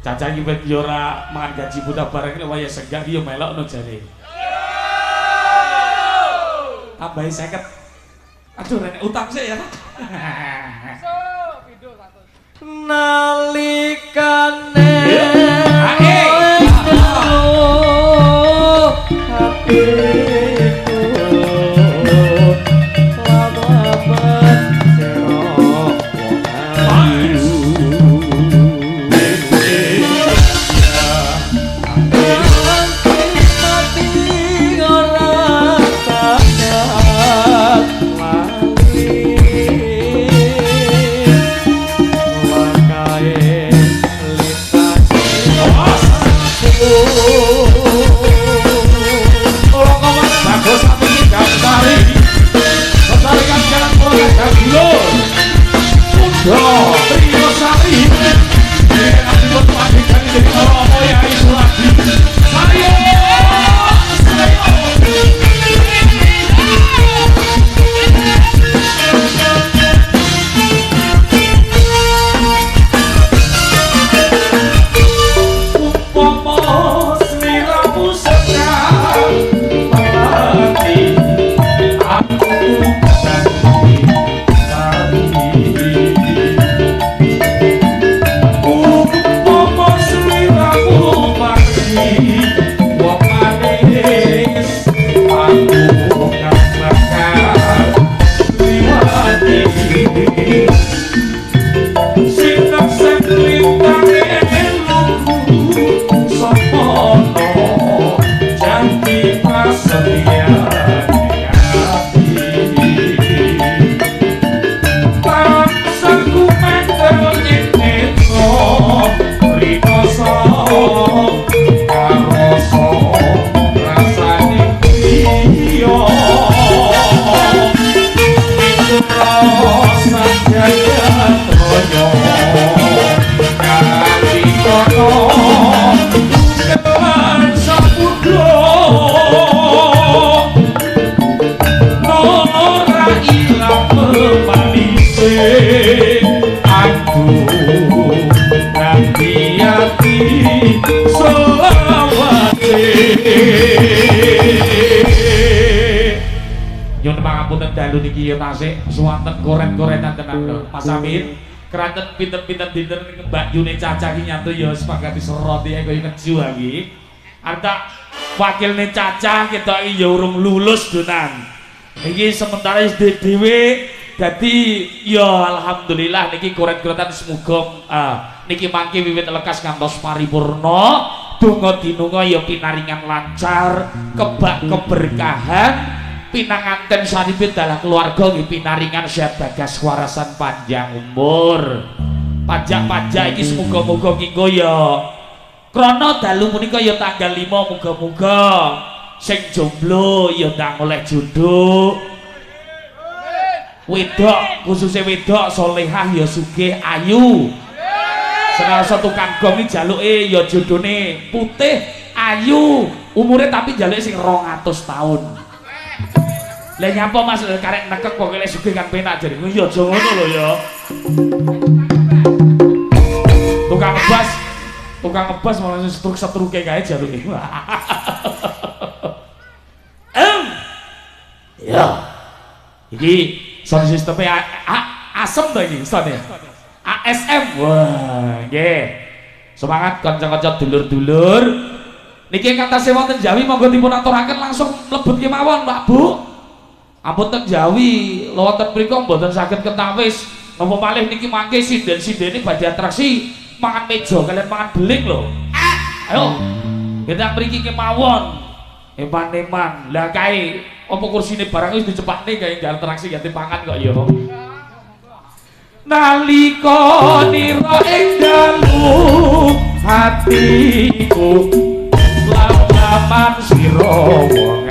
Caca iki wit yo ora mangan gaji buta bareng lho waya senggang yo melokno jare. Tambahi 50. Aduh renek utang sik ya. Nalikane Nyun pangapunten dalu niki ya tasik suwanten koren-korenan tenan lho. Mas Amin, keranten pinten-pinten dinten Mbak Yune Caca iki nyatu ya sepakati seroti kaya keju iki. Arta wakilne Caca ketok ya urung lulus donan. Iki sementara dhewe dadi ya alhamdulillah niki koren-korenan semoga niki mangke wiwit lekas ngantos paripurna. Donga dinunga ya pinaringan lancar, kebak keberkahan. Pinanganten sanipun dalah keluarga nggih pinaringan sehat bagas warasan panjang umur. Pajak-pajak iki semoga-moga kinggo ya krana dalu punika ya tanggal 5 muga-muga sing jomblo ya ndang oleh jodoh. Wedok khususnya wedok solehah ya sugih ayu. Senarsa tukang gong iki jaluke ya jodone putih ayu, umure tapi jaluke sing 200 tahun. Lah nyapa Mas karek nekek kok lek sugih kan penak jare. Ya aja ngono lho ya. Tukang ngebas malah setruk-setruke kae jaluke. Ya. Iki sound sistemnya asem to iki sound ya. ASM. Wah, nggih. Semangat kanca-kanca dulur-dulur. Niki kata wonten Jawi monggo dipun aturaken langsung mlebet kemawon, Pak Bu. Ampun teng Jawi, wonten mriku mboten saged ketawis. Napa malih niki mangke sinden-sindene badhe atraksi mangan meja kalian mangan beling lho. Ayo. Kita mriki kemawon. Eman-eman. Lah kae apa kursine barang wis dicepakne kae njaluk interaksi ganti pangan kok ya. Nalika nira ing dalu hatiku lam-laman sira wong